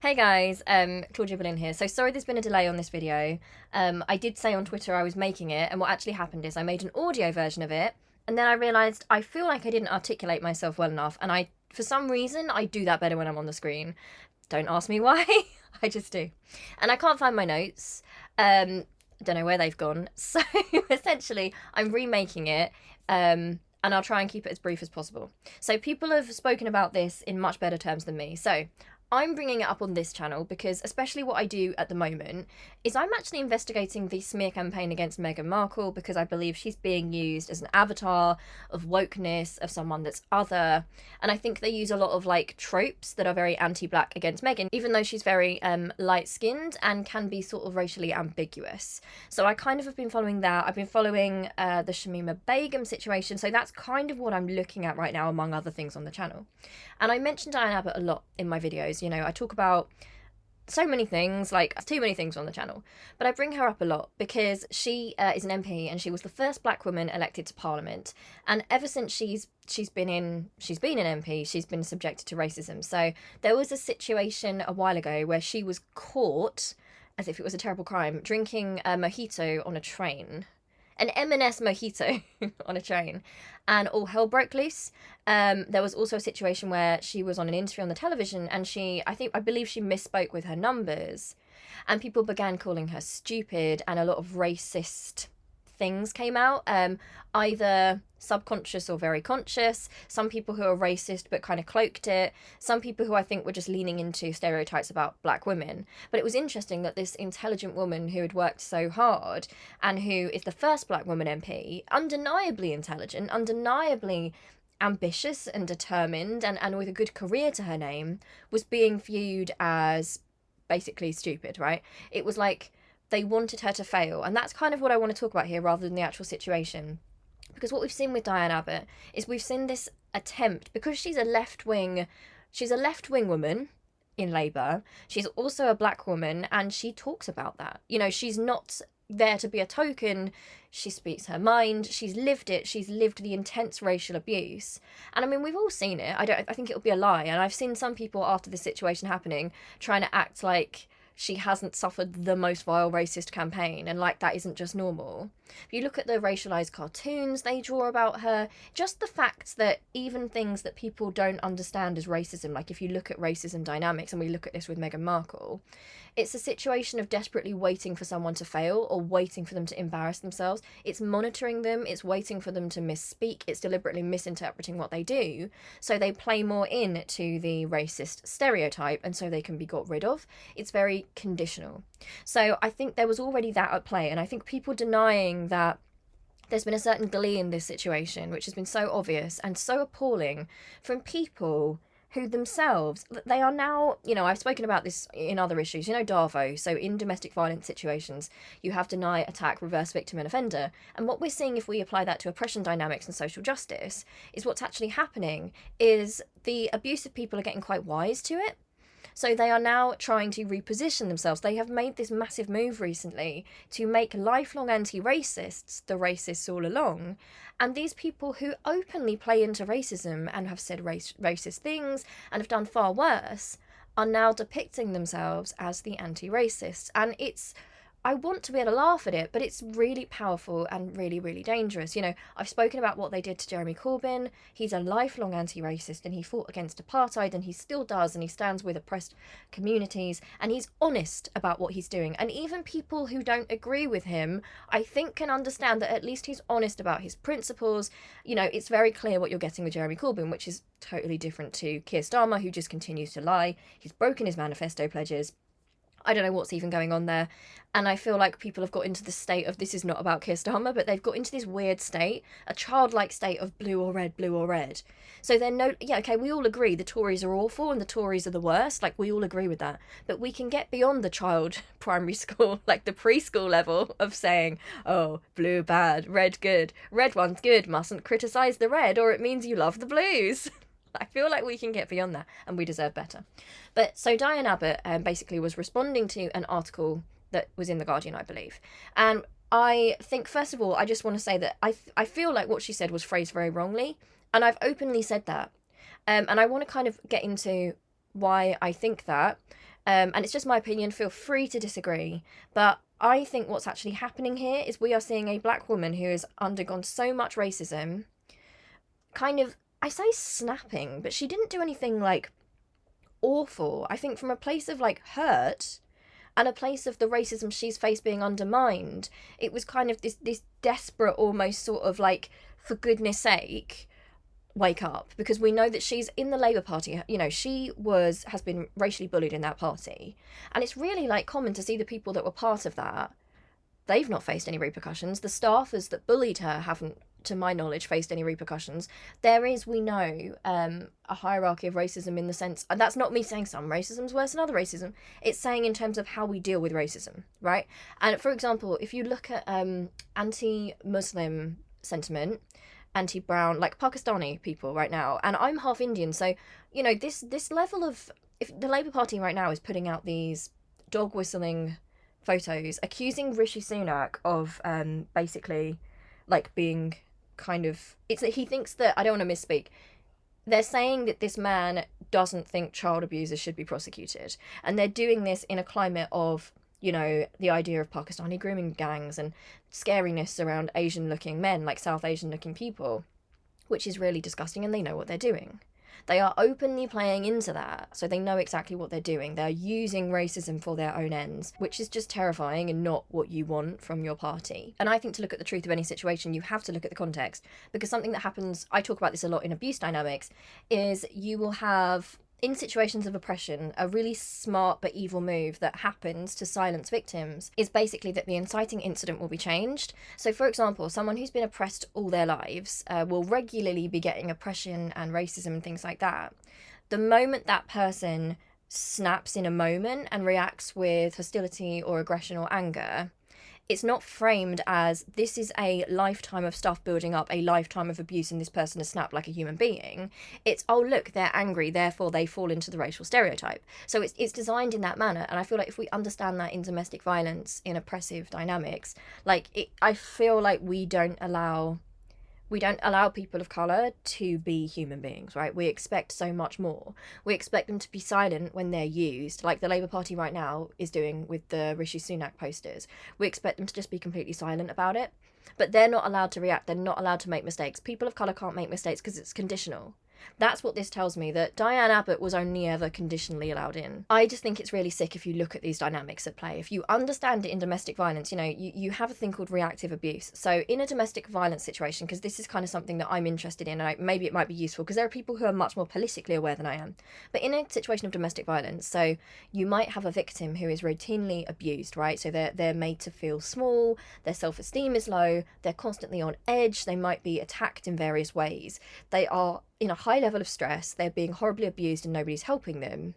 Hey guys, Claudia Boleyn here. So sorry there's been a delay on this video. I did say on Twitter I was making it, and what actually happened is I made an audio version of it, and then I realised I feel like I didn't articulate myself well enough, and for some reason, I do that better when I'm on the screen. Don't ask me why, I just do. And I can't find my notes. Don't know where they've gone. So essentially, I'm remaking it, and I'll try and keep it as brief as possible. So people have spoken about this in much better terms than me. So I'm bringing it up on this channel because, especially what I do at the moment, is I'm actually investigating the smear campaign against Meghan Markle because I believe she's being used as an avatar of wokeness, of someone that's other. And I think they use a lot of tropes that are very anti-black against Meghan, even though she's very light-skinned and can be sort of racially ambiguous. So I kind of have been following that. I've been following the Shamima Begum situation. So that's kind of what I'm looking at right now, among other things on the channel. And I mentioned Diane Abbott a lot in my videos. You know, I talk about so many things, too many things on the channel, but I bring her up a lot because she is an MP and she was the first black woman elected to Parliament. And ever since she's been an MP, she's been subjected to racism. So there was a situation a while ago where she was caught, as if it was a terrible crime, drinking a mojito on a train. An M&S mojito on a train, and all hell broke loose. There was also a situation where she was on an interview on the television and I believe she misspoke with her numbers, and people began calling her stupid, and a lot of racist things came out, either subconscious or very conscious. Some people who are racist but kind of cloaked it. Some people who I think were just leaning into stereotypes about black women. But it was interesting that this intelligent woman who had worked so hard and who is the first black woman MP, undeniably intelligent, undeniably ambitious and determined, and with a good career to her name, was being viewed as basically stupid, right? It was like they wanted her to fail. And that's kind of what I want to talk about here rather than the actual situation. Because what we've seen with Diane Abbott is we've seen this attempt, because she's a left-wing woman in Labour. She's also a black woman, and she talks about that. You know, she's not there to be a token. She speaks her mind. She's lived it. She's lived the intense racial abuse. And I mean, we've all seen it. I think it'll be a lie. And I've seen some people after this situation happening trying to act like she hasn't suffered the most vile racist campaign, and that isn't just normal. If you look at the racialized cartoons they draw about her, just the fact that even things that people don't understand as racism, like if you look at racism dynamics, and we look at this with Meghan Markle, it's a situation of desperately waiting for someone to fail or waiting for them to embarrass themselves. It's monitoring them, it's waiting for them to misspeak, it's deliberately misinterpreting what they do, so they play more into the racist stereotype, and so they can be got rid of. It's very conditional. So I think there was already that at play, and I think people denying that there's been a certain glee in this situation, which has been so obvious and so appalling from people who themselves, they are now, you know, I've spoken about this in other issues, you know, Darvo. So in domestic violence situations, you have deny, attack, reverse victim and offender. And what we're seeing, if we apply that to oppression dynamics and social justice, is what's actually happening is the abusive people are getting quite wise to it. So they are now trying to reposition themselves. They have made this massive move recently to make lifelong anti-racists the racists all along. And these people who openly play into racism and have said racist things and have done far worse are now depicting themselves as the anti-racists. And I want to be able to laugh at it, but it's really powerful and really, really dangerous. You know, I've spoken about what they did to Jeremy Corbyn. He's a lifelong anti-racist, and he fought against apartheid, and he still does, and he stands with oppressed communities, and he's honest about what he's doing. And even people who don't agree with him, I think, can understand that at least he's honest about his principles. You know, it's very clear what you're getting with Jeremy Corbyn, which is totally different to Keir Starmer, who just continues to lie. He's broken his manifesto pledges. I don't know what's even going on there. And I feel like people have got into the state of, this is not about Keir Starmer, but they've got into this weird state, a childlike state of blue or red, blue or red. So we all agree the Tories are awful and the Tories are the worst. We all agree with that. But we can get beyond the child primary school, the preschool level of saying, oh, blue bad, red good. Red one's good, mustn't criticise the red or it means you love the blues. I feel like we can get beyond that, and we deserve better. But so Diane Abbott basically was responding to an article that was in The Guardian, I believe. And I think, first of all, I just want to say that I feel like what she said was phrased very wrongly, and I've openly said that. And I want to kind of get into why I think that. And it's just my opinion, feel free to disagree. But I think what's actually happening here is we are seeing a black woman who has undergone so much racism, kind of, I say snapping, but she didn't do anything like awful. I think from a place of like hurt and a place of the racism she's faced being undermined, it was kind of this desperate, almost sort of like, for goodness sake, wake up, because we know that she's in the Labour Party. You know, she has been racially bullied in that party, and it's really like common to see the people that were part of that, they've not faced any repercussions. The staffers that bullied her haven't, to my knowledge, faced any repercussions. There is, we know, a hierarchy of racism in the sense, and that's not me saying some racism's worse than other racism, it's saying in terms of how we deal with racism, right? And for example, if you look at anti-Muslim sentiment, anti-brown, like Pakistani people right now, and I'm half Indian, so, you know, this level of, if the Labour Party right now is putting out these dog whistling photos accusing Rishi Sunak of basically like being kind of, it's that he thinks that, I don't want to misspeak, they're saying that this man doesn't think child abusers should be prosecuted, and they're doing this in a climate of, you know, the idea of Pakistani grooming gangs and scariness around Asian looking men, like South Asian looking people, which is really disgusting, and they know what they're doing. They are openly playing into that, so they know exactly what they're doing. They're using racism for their own ends, which is just terrifying and not what you want from your party. And I think to look at the truth of any situation, you have to look at the context, because something that happens, I talk about this a lot in abuse dynamics, is you will have, in situations of oppression, a really smart but evil move that happens to silence victims is basically that the inciting incident will be changed. So, for example, someone who's been oppressed all their lives will regularly be getting oppression and racism and things like that. The moment that person snaps in a moment and reacts with hostility or aggression or anger, it's not framed as this is a lifetime of stuff building up, a lifetime of abuse, and this person has snapped like a human being. It's, oh, look, they're angry, therefore they fall into the racial stereotype. So it's designed in that manner. And I feel like if we understand that in domestic violence, in oppressive dynamics, I feel like we don't allow people of colour to be human beings, right? We expect so much more. We expect them to be silent when they're used, like the Labour Party right now is doing with the Rishi Sunak posters. We expect them to just be completely silent about it. But they're not allowed to react. They're not allowed to make mistakes. People of colour can't make mistakes because it's conditional. That's what this tells me, that Diane Abbott was only ever conditionally allowed in. I just think it's really sick if you look at these dynamics at play. If you understand it in domestic violence, you know, you have a thing called reactive abuse. So in a domestic violence situation, because this is kind of something that I'm interested in, and maybe it might be useful, because there are people who are much more politically aware than I am. But in a situation of domestic violence, so you might have a victim who is routinely abused, right? So they're made to feel small, their self-esteem is low, they're constantly on edge, they might be attacked in various ways. They are in a high level of stress, they're being horribly abused and nobody's helping them.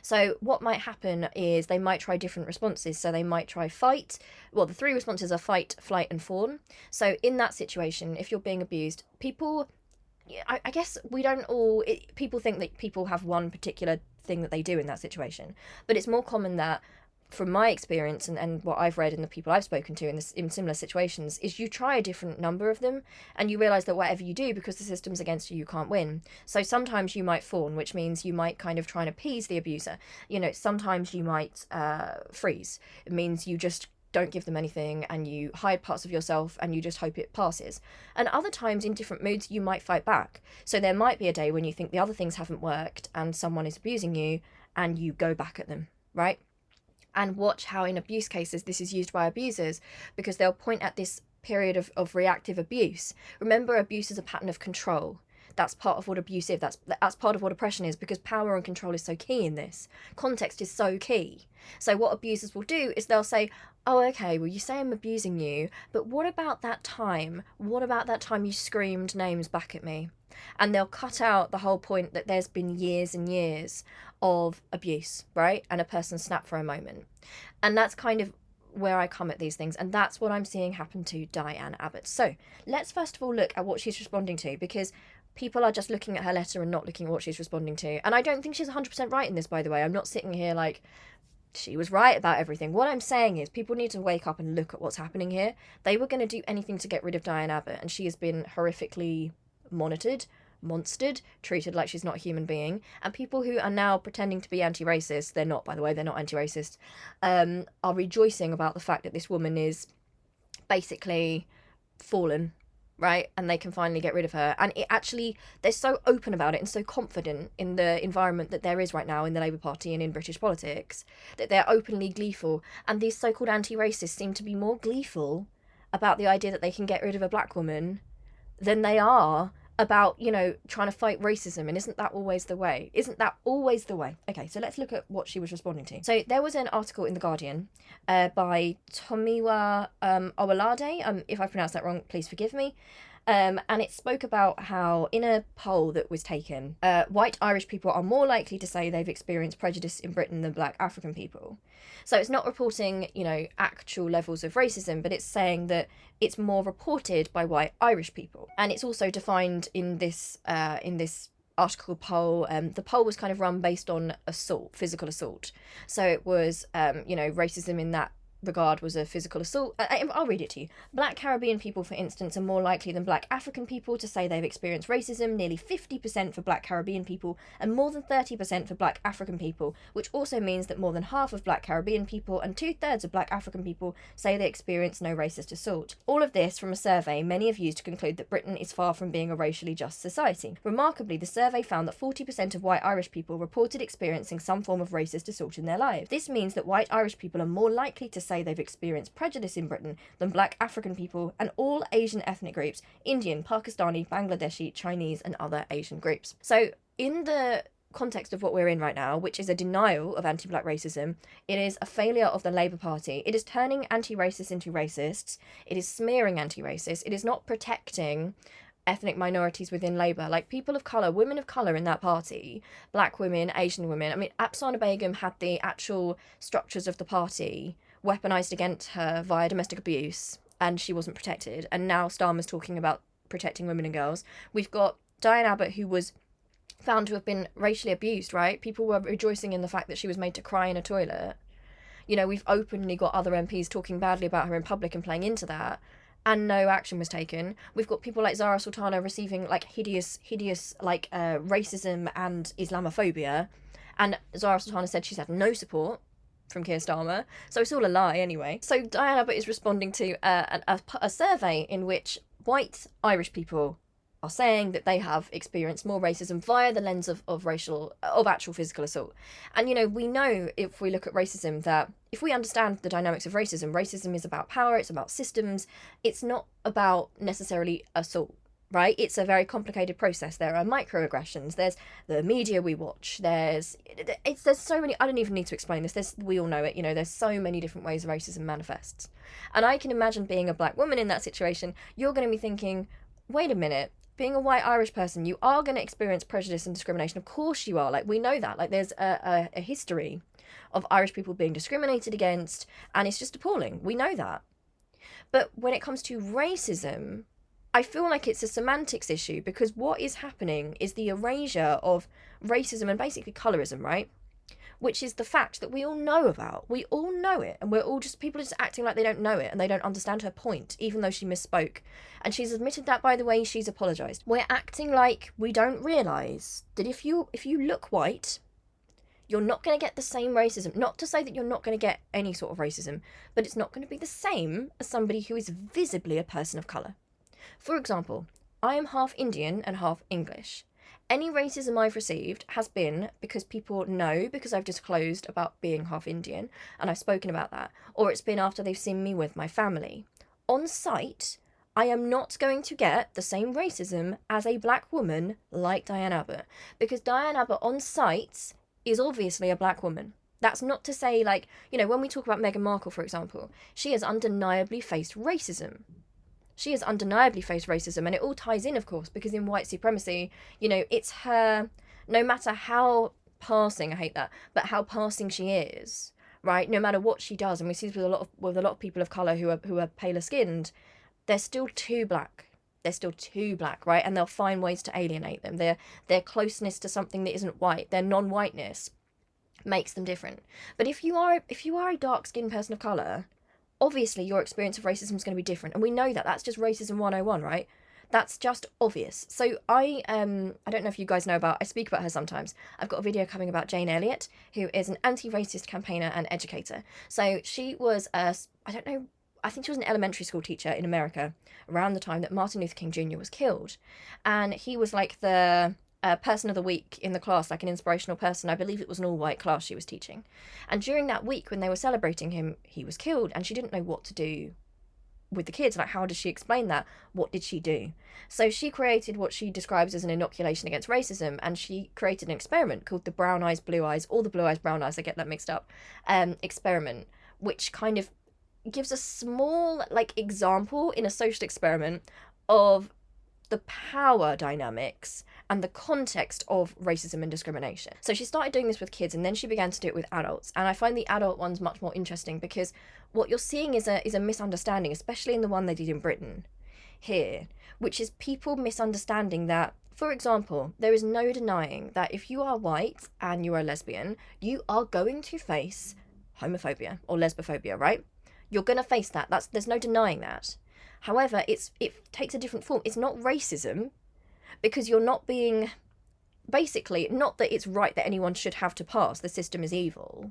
So what might happen is they might try different responses. So they might try fight. Well, the three responses are fight, flight and fawn. So in that situation, if you're being abused, people, I guess we don't all, people think that people have one particular thing that they do in that situation. But it's more common that, from my experience and what I've read and the people I've spoken to in similar situations, is you try a different number of them and you realise that whatever you do, because the system's against you, you can't win. So sometimes you might fawn, which means you might kind of try and appease the abuser. You know, sometimes you might freeze. It means you just don't give them anything and you hide parts of yourself and you just hope it passes. And other times, in different moods, you might fight back. So there might be a day when you think the other things haven't worked and someone is abusing you and you go back at them, right? And watch how in abuse cases this is used by abusers, because they'll point at this period of reactive abuse. Remember, abuse is a pattern of control. That's part of what abuse is. That's part of what oppression is, because power and control is so key in this. Context is so key. So what abusers will do is they'll say, oh, okay, well, you say I'm abusing you, but what about that time? What about that time you screamed names back at me? And they'll cut out the whole point that there's been years and years of abuse, right? And a person snapped for a moment. And that's kind of where I come at these things. And that's what I'm seeing happen to Diane Abbott. So let's first of all look at what she's responding to, because people are just looking at her letter and not looking at what she's responding to. And I don't think she's 100% right in this, by the way. I'm not sitting here like she was right about everything. What I'm saying is people need to wake up and look at what's happening here. They were going to do anything to get rid of Diane Abbott, and she has been horrifically monitored monstered, treated like she's not a human being, and people who are now pretending to be anti-racist, they're not, by the way, they're not anti-racist, are rejoicing about the fact that this woman is basically fallen, right? And they can finally get rid of her. And it actually, they're so open about it and so confident in the environment that there is right now in the Labour Party and in British politics that they're openly gleeful. And these so-called anti-racists seem to be more gleeful about the idea that they can get rid of a black woman than they are about, you know, trying to fight racism. And isn't that always the way? Isn't that always the way? Okay, so let's look at what she was responding to. So there was an article in The Guardian by Tomiwa Owolade. If I pronounced that wrong, please forgive me. And it spoke about how in a poll that was taken, white Irish people are more likely to say they've experienced prejudice in Britain than black African people. So it's not reporting, you know, actual levels of racism, but it's saying that it's more reported by white Irish people. And it's also defined in this article poll. The poll was kind of run based on assault, physical assault. So it was, you know, racism in that regard was a physical assault. I'll read it to you. Black Caribbean people, for instance, are more likely than black African people to say they've experienced racism, nearly 50% for black Caribbean people and more than 30% for black African people, which also means that more than half of black Caribbean people and 2/3 of black African people say they experience no racist assault. All of this from a survey many have used to conclude that Britain is far from being a racially just society. Remarkably, the survey found that 40% of white Irish people reported experiencing some form of racist assault in their lives. This means that white Irish people are more likely to say they've experienced prejudice in Britain than black African people and all Asian ethnic groups, Indian, Pakistani, Bangladeshi, Chinese and other Asian groups. So in the context of what we're in right now, which is a denial of anti-black racism, it is a failure of the Labour Party. It is turning anti-racists into racists. It is smearing anti-racists. It is not protecting ethnic minorities within Labour, like people of colour, women of colour in that party, black women, Asian women. I mean, Afsana Begum had the actual structures of the party weaponised against her via domestic abuse, and she wasn't protected. And now Starmer's talking about protecting women and girls. We've got Diane Abbott, who was found to have been racially abused, right? People were rejoicing in the fact that she was made to cry in a toilet. You know, we've openly got other MPs talking badly about her in public and playing into that, and no action was taken. We've got people like Zara Sultana receiving like hideous like racism and Islamophobia, and Zara Sultana said she's had no support from Keir Starmer, so it's all a lie anyway. So Diane Abbott is responding to a survey in which white Irish people are saying that they have experienced more racism via the lens of actual physical assault. And, you know, we know if we look at racism that if we understand the dynamics of racism is about power, it's about systems, it's not about necessarily assault, right? It's a very complicated process. There are microaggressions, there's the media we watch, there's so many, I don't even need to explain this, we all know it, you know, there's so many different ways racism manifests. And I can imagine being a black woman in that situation, you're going to be thinking, wait a minute, being a white Irish person, you are going to experience prejudice and discrimination. Of course you are. Like, we know that. Like, there's a history of Irish people being discriminated against, and it's just appalling. We know that. But when it comes to racism, I feel like it's a semantics issue, because what is happening is the erasure of racism and basically colorism, right? Which is the fact that we all know about. We all know it, and people are just acting like they don't know it and they don't understand her point, even though she misspoke. And she's admitted that, by the way, she's apologised. We're acting like we don't realise that if you look white, you're not going to get the same racism. Not to say that you're not going to get any sort of racism, but it's not going to be the same as somebody who is visibly a person of colour. For example, I am half Indian and half English. Any racism I've received has been because people know, because I've disclosed about being half Indian and I've spoken about that, or it's been after they've seen me with my family. On sight, I am not going to get the same racism as a black woman like Diane Abbott, because Diane Abbott on sight is obviously a black woman. That's not to say, like, you know, when we talk about Meghan Markle, for example, she has undeniably faced racism. She has undeniably faced racism, and it all ties in, of course, because in white supremacy, you know, it's her, no matter how passing, I hate that, but how passing she is, right? No matter what she does, and we see this with a lot of people of colour who are paler skinned, they're still too black. They're still too black, right? And they'll find ways to alienate them. Their closeness to something that isn't white, their non-whiteness, makes them different. But if you are a dark-skinned person of colour, obviously your experience of racism is going to be different, and we know that. That's just racism 101, right? That's just obvious. So I don't know if you guys know I speak about her sometimes. I've got a video coming about Jane Elliott, who is an anti-racist campaigner and educator. So she was I think she was an elementary school teacher in America around the time that Martin Luther King Jr. was killed. And he was like the person of the week in the class, like an inspirational person. I believe it was an all-white class she was teaching. And during that week when they were celebrating him, he was killed, and she didn't know what to do with the kids. Like, how does she explain that? What did she do? So she created what she describes as an inoculation against racism, and she created an experiment called the brown eyes, blue eyes, or the blue eyes, brown eyes, I get that mixed up, experiment, which kind of gives a small, like, example in a social experiment of the power dynamics and the context of racism and discrimination. So she started doing this with kids, and then she began to do it with adults. And I find the adult ones much more interesting, because what you're seeing is a misunderstanding, especially in the one they did in Britain here, which is people misunderstanding that, for example, there is no denying that if you are white and you are a lesbian, you are going to face homophobia or lesbophobia, right? You're going to face that. There's no denying that. However, it takes a different form. It's not racism, because you're not being, basically, not that it's right that anyone should have to pass, the system is evil,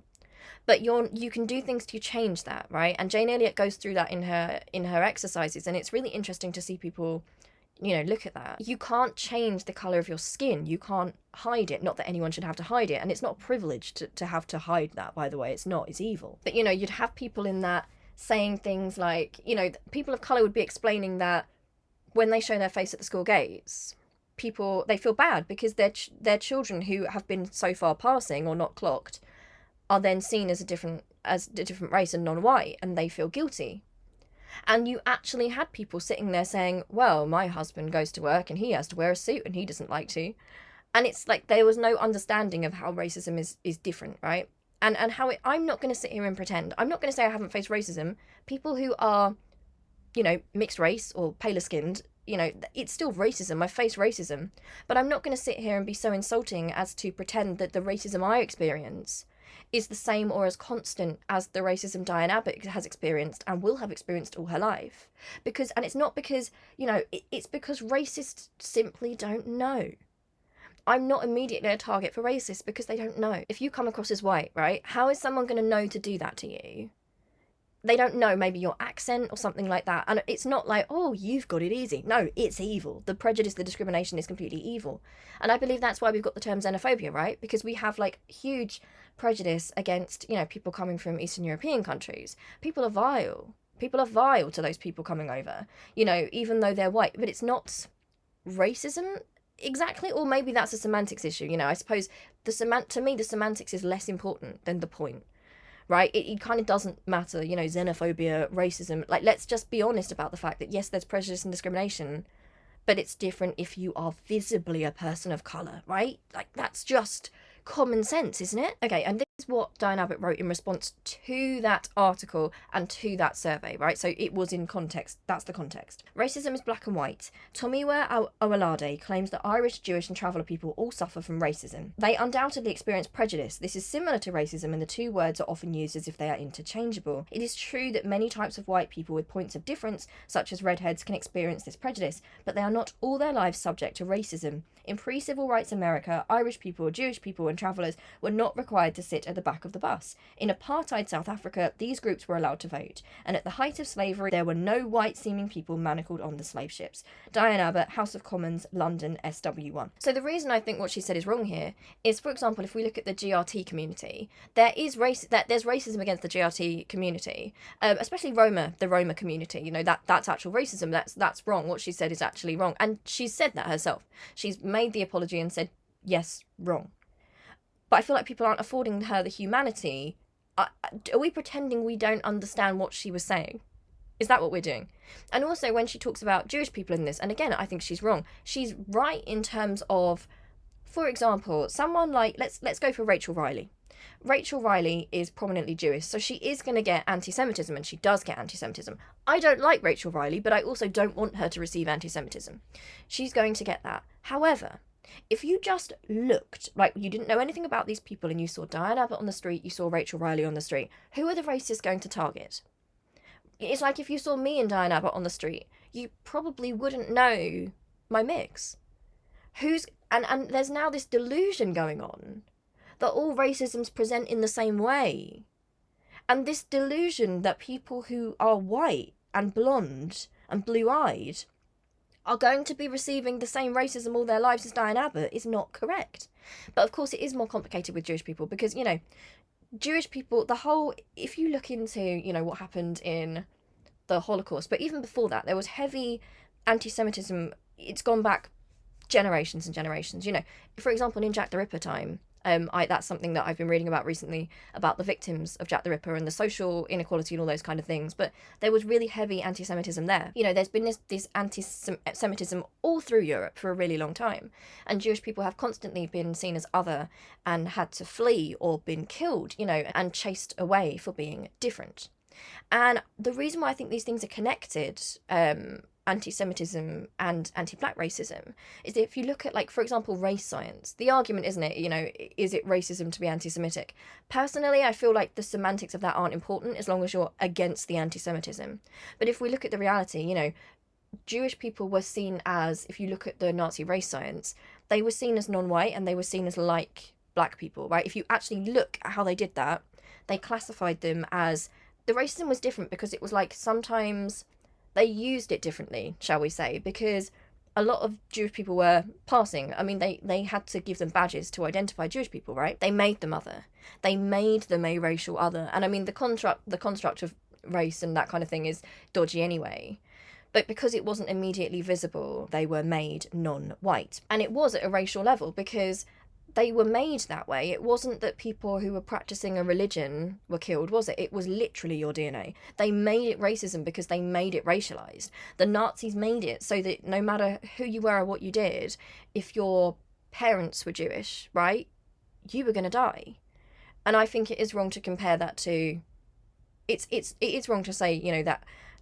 but you can do things to change that, right? And Jane Elliott goes through that in her exercises, and it's really interesting to see people, look at that. You can't change the colour of your skin. You can't hide it. Not that anyone should have to hide it, and it's not a privilege to have to hide that, by the way. It's not. It's evil. But, you'd have people in that saying things like, people of colour would be explaining that when they show their face at the school gates, they feel bad because their children who have been so far passing or not clocked are then seen as a different race and non-white, and they feel guilty. And you actually had people sitting there saying, well, my husband goes to work and he has to wear a suit and he doesn't like to. And it's like there was no understanding of how racism is different, right? And how I'm not going to sit here and pretend. I'm not going to say I haven't faced racism. People who are, mixed race or paler skinned, it's still racism. I face racism. But I'm not going to sit here and be so insulting as to pretend that the racism I experience is the same or as constant as the racism Diane Abbott has experienced and will have experienced all her life. And it's not because, it's because racists simply don't know. I'm not immediately a target for racists because they don't know. If you come across as white, right, how is someone going to know to do that to you? They don't know maybe your accent or something like that. And it's not like, oh, you've got it easy. No, it's evil. The prejudice, the discrimination is completely evil. And I believe that's why we've got the term xenophobia, right? Because we have like huge prejudice against, people coming from Eastern European countries. People are vile. People are vile to those people coming over, even though they're white. But it's not racism exactly, or maybe that's a semantics issue. I suppose to me the semantics is less important than the point, right? It kind of doesn't matter, xenophobia, racism. Like, let's just be honest about the fact that yes, there's prejudice and discrimination, but it's different if you are visibly a person of colour, right? Like, that's just common sense, isn't it? Okay, and this is what Diane Abbott wrote in response to that article and to that survey, right? So it was in context. That's the context. Racism is black and white. Tomiwa Owolade claims that Irish, Jewish and traveller people all suffer from racism. They undoubtedly experience prejudice. This is similar to racism, and the two words are often used as if they are interchangeable. It is true that many types of white people with points of difference, such as redheads, can experience this prejudice, but they are not all their lives subject to racism. In pre-civil rights America, Irish people, Jewish people and travellers were not required to sit at the back of the bus. In apartheid South Africa, these groups were allowed to vote. And at the height of slavery, there were no white-seeming people manacled on the slave ships. Diane Abbott, House of Commons, London, SW1. So the reason I think what she said is wrong here is, for example, if we look at the GRT community, there's racism against the GRT community, especially the Roma community. That's actual racism. That's wrong. What she said is actually wrong. And she's said that herself. She's made the apology and said, yes, wrong. But I feel like people aren't affording her the humanity. Are we pretending we don't understand what she was saying? Is that what we're doing? And also when she talks about Jewish people in this, and again, I think she's wrong. She's right in terms of, for example, someone like, let's go for Rachel Riley. Rachel Riley is prominently Jewish, so she is going to get anti-Semitism, and she does get anti-Semitism. I don't like Rachel Riley, but I also don't want her to receive anti-Semitism. She's going to get that. However, if you just looked, like you didn't know anything about these people and you saw Diane Abbott on the street, you saw Rachel Riley on the street, who are the racists going to target? It's like if you saw me and Diane Abbott on the street, you probably wouldn't know my mix. And there's now this delusion going on that all racisms present in the same way. And this delusion that people who are white and blonde and blue-eyed are going to be receiving the same racism all their lives as Diane Abbott is not correct. But of course it is more complicated with Jewish people because, you know, Jewish people, if you look into, you know, what happened in the Holocaust, but even before that, there was heavy anti-Semitism. It's gone back generations and generations. You know, for example, in Jack the Ripper time, that's something that I've been reading about recently, about the victims of Jack the Ripper and the social inequality and all those kind of things. But there was really heavy anti-Semitism there. You know, there's been this anti-Semitism all through Europe for a really long time. And Jewish people have constantly been seen as other and had to flee or been killed, you know, and chased away for being different. And the reason why I think these things are connected, anti-Semitism and anti-black racism, is that if you look at, like, for example, race science, the argument, isn't it, you know, is it racism to be anti-Semitic? Personally, I feel like the semantics of that aren't important as long as you're against the anti-Semitism. But if we look at the reality, you know, Jewish people were seen as, if you look at the Nazi race science, they were seen as non-white and they were seen as like black people, right? If you actually look at how they did that, they classified them as, the racism was different because it was like sometimes they used it differently, shall we say, because a lot of Jewish people were passing. I mean, they had to give them badges to identify Jewish people, right? They made them other. They made them a racial other. And I mean, the construct of race and that kind of thing is dodgy anyway. But because it wasn't immediately visible, they were made non-white. And it was at a racial level because they were made that way. It wasn't that people who were practicing a religion were killed, was it? It was literally your DNA. They made it racism because they made it racialized. The Nazis made it so that no matter who you were or what you did, if your parents were Jewish, right, you were going to die. And I think it is wrong to compare that to... It is wrong to say, you know,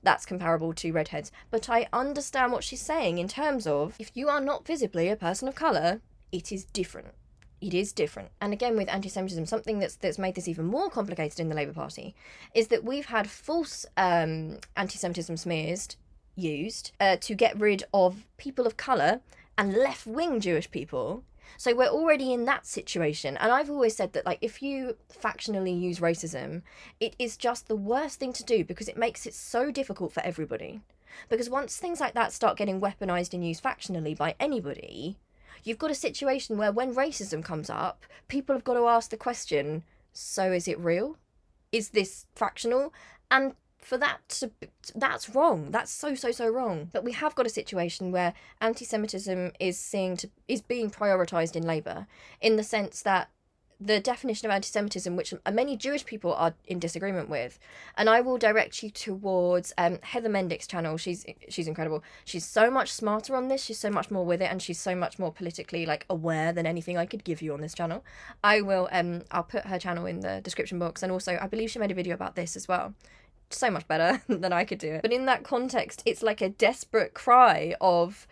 that's comparable to redheads. But I understand what she's saying in terms of, if you are not visibly a person of colour, it is different. It is different. And again, with anti-Semitism, something that's made this even more complicated in the Labour Party is that we've had false anti-Semitism smears used to get rid of people of colour and left-wing Jewish people. So we're already in that situation. And I've always said that, like, if you factionally use racism, it is just the worst thing to do because it makes it so difficult for everybody. Because once things like that start getting weaponised and used factionally by anybody, you've got a situation where when racism comes up, people have got to ask the question, so is it real? Is this factional? And for that that's wrong. That's so wrong. But we have got a situation where anti-Semitism is being prioritised in Labour, in the sense that the definition of anti-Semitism, which many Jewish people are in disagreement with, and I will direct you towards Heather Mendick's channel. She's incredible. She's so much smarter on this. She's so much more with it, and she's so much more politically, like, aware than anything I could give you on this channel. I'll put her channel in the description box, and also I believe she made a video about this as well. So much better than I could do it. But in that context, it's like a desperate cry of,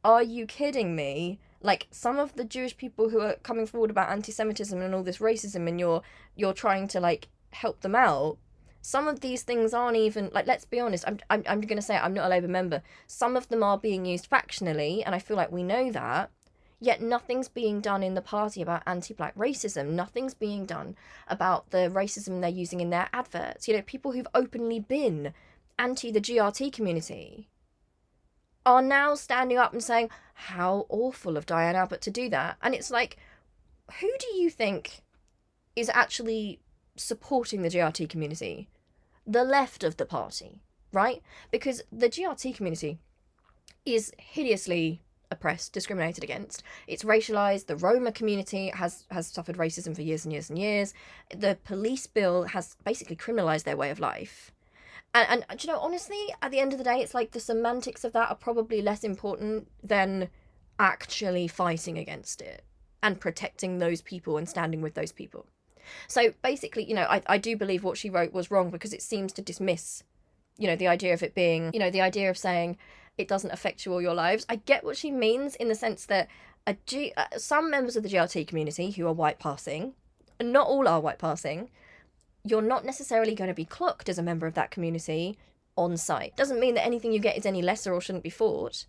are you kidding me? Like, some of the Jewish people who are coming forward about anti-Semitism and all this racism, and you're trying to, like, help them out, some of these things aren't even, like, let's be honest, I'm going to say it, I'm not a Labour member. Some of them are being used factionally, and I feel like we know that, yet nothing's being done in the party about anti-black racism. Nothing's being done about the racism they're using in their adverts. You know, people who've openly been anti the GRT community are now standing up and saying, how awful of Diane Abbott to do that. And it's like, who do you think is actually supporting the GRT community? The left of the party, right? Because the GRT community is hideously oppressed, discriminated against. It's racialized. The Roma community has suffered racism for years and years and years. The police bill has basically criminalized their way of life. And you know, honestly, at the end of the day, it's like the semantics of that are probably less important than actually fighting against it and protecting those people and standing with those people. So basically, you know, I do believe what she wrote was wrong because it seems to dismiss, you know, the idea of it being, you know, the idea of saying it doesn't affect you all your lives. I get what she means in the sense that some members of the GRT community who are white passing, and not all are white passing, you're not necessarily going to be clocked as a member of that community on site. Doesn't mean that anything you get is any lesser or shouldn't be fought.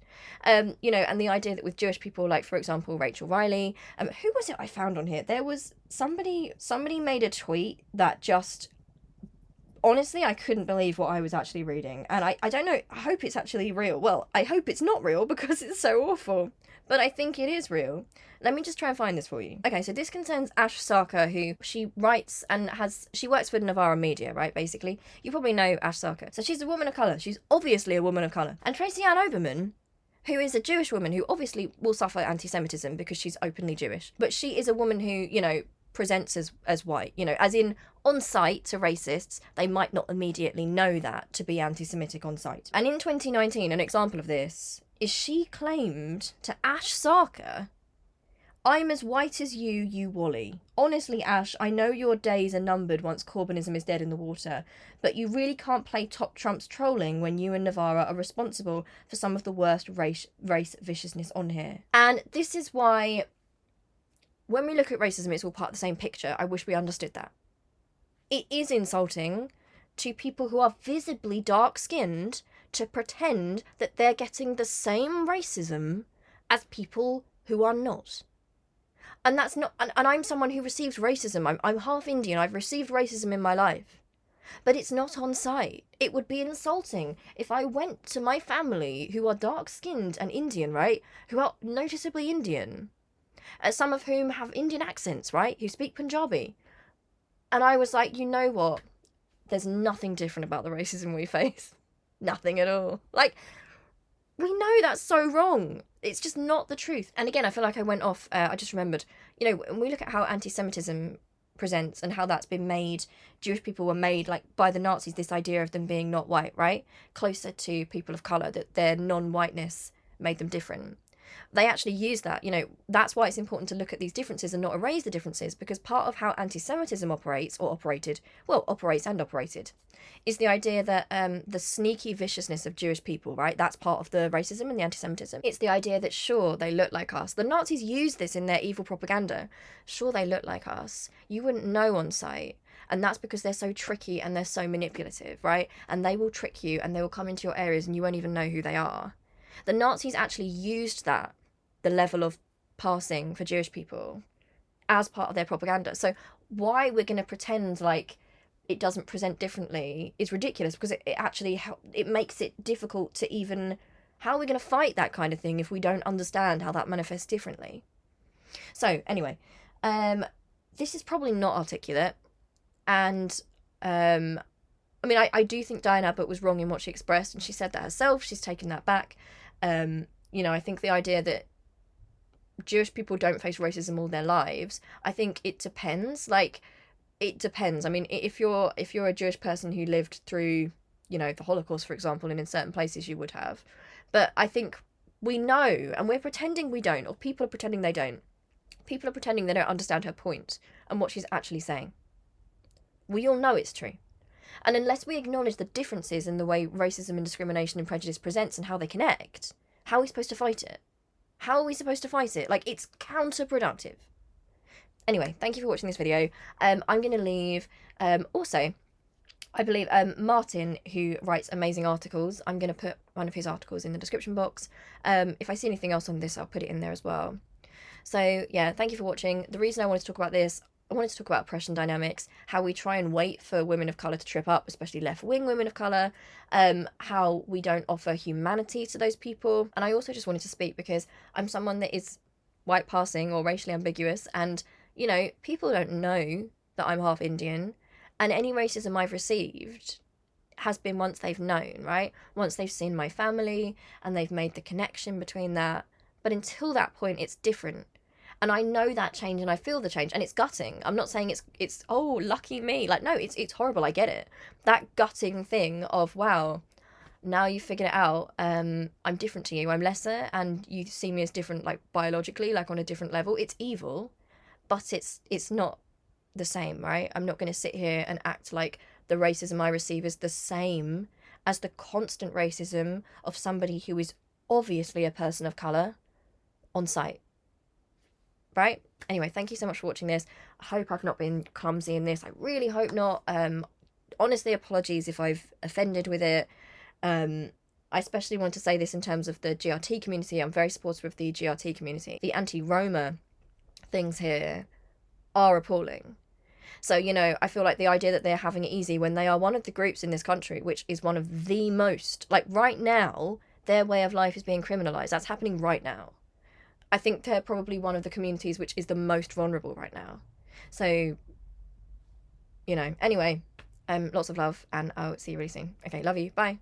You know, and the idea that with Jewish people, like for example Rachel Riley, who was it I found on here? There was somebody made a tweet that just, honestly, I couldn't believe what I was actually reading. And I don't know, I hope it's actually real. Well, I hope it's not real because it's so awful. But I think it is real. Let me just try and find this for you. Okay, so this concerns Ash Sarkar, who she writes and she works for Novara Media, right, basically. You probably know Ash Sarkar. So she's a woman of colour. She's obviously a woman of colour. And Tracy Ann Oberman, who is a Jewish woman who obviously will suffer anti-Semitism because she's openly Jewish. But she is a woman who, you know, presents as white, you know, as in on site to racists, they might not immediately know that to be anti-Semitic on site. And in 2019, an example of this is she claimed to Ash Sarkar, "I'm as white as you Wally. Honestly, Ash, I know your days are numbered once Corbynism is dead in the water, but you really can't play top trumps trolling when you and Novara are responsible for some of the worst race viciousness on here." And this is why, when we look at racism, it's all part of the same picture. I wish we understood that. It is insulting to people who are visibly dark-skinned to pretend that they're getting the same racism as people who are not. And that's not, and I'm someone who receives racism. I'm half Indian. I've received racism in my life. But it's not on site. It would be insulting if I went to my family who are dark-skinned and Indian, right? Who are noticeably Indian. Some of whom have Indian accents, right? Who speak Punjabi. And I was like, you know what? There's nothing different about the racism we face. Nothing at all. Like, we know that's so wrong. It's just not the truth. And again, I feel like I went off, I just remembered, you know, when we look at how anti-Semitism presents and how that's been made, Jewish people were made, like, by the Nazis, this idea of them being not white, right? Closer to people of colour, that their non-whiteness made them different. They actually use that, you know, that's why it's important to look at these differences and not erase the differences, because part of how anti-Semitism operates, or operated, well, operates and operated, is the idea that the sneaky viciousness of Jewish people, right, that's part of the racism and the anti-Semitism. It's the idea that, sure, they look like us. The Nazis used this in their evil propaganda. Sure, they look like us. You wouldn't know on sight. And that's because they're so tricky and they're so manipulative, right? And they will trick you and they will come into your areas and you won't even know who they are. The Nazis actually used that, the level of passing for Jewish people, as part of their propaganda. So why we're going to pretend like it doesn't present differently is ridiculous, because it actually it makes it difficult to even... How are we going to fight that kind of thing if we don't understand how that manifests differently? So anyway, this is probably not articulate. And I mean, I do think Diane Abbott was wrong in what she expressed, and she said that herself. She's taken that back. You know, I think the idea that Jewish people don't face racism all their lives, I think it depends. Like, it depends. I mean, if you're a Jewish person who lived through, you know, the Holocaust, for example, and in certain places you would have. But I think we know, and we're pretending we don't, or people are pretending they don't. People are pretending they don't understand her point and what she's actually saying. We all know it's true. And unless we acknowledge the differences in the way racism and discrimination and prejudice presents and how they connect, how are we supposed to fight it? How are we supposed to fight it? Like, it's counterproductive. Anyway, thank you for watching this video. I'm going to leave... also, I believe Martin, who writes amazing articles, I'm going to put one of his articles in the description box. If I see anything else on this, I'll put it in there as well. So, yeah, thank you for watching. The reason I wanted to talk about this, I wanted to talk about oppression dynamics, how we try and wait for women of colour to trip up, especially left-wing women of colour, how we don't offer humanity to those people. And I also just wanted to speak because I'm someone that is white passing or racially ambiguous, and, you know, people don't know that I'm half Indian, and any racism I've received has been once they've known, right? Once they've seen my family and they've made the connection between that. But until that point, it's different. And I know that change and I feel the change, and it's gutting. I'm not saying it's oh, lucky me. Like, no, it's horrible. I get it. That gutting thing of, wow, now you figured it out. I'm different to you. I'm lesser, and you see me as different, like, biologically, like on a different level. It's evil, but it's not the same, right? I'm not going to sit here and act like the racism I receive is the same as the constant racism of somebody who is obviously a person of colour on site. Right? Anyway, thank you so much for watching this. I hope I've not been clumsy in this. I really hope not. Honestly, apologies if I've offended with it. I especially want to say this in terms of the GRT community. I'm very supportive of the GRT community. The anti-Roma things here are appalling. So, you know, I feel like the idea that they're having it easy when they are one of the groups in this country, which is one of the most, like right now, their way of life is being criminalised. That's happening right now. I think they're probably one of the communities which is the most vulnerable right now. So, you know, anyway, lots of love, and I'll see you really soon. Okay, love you. Bye.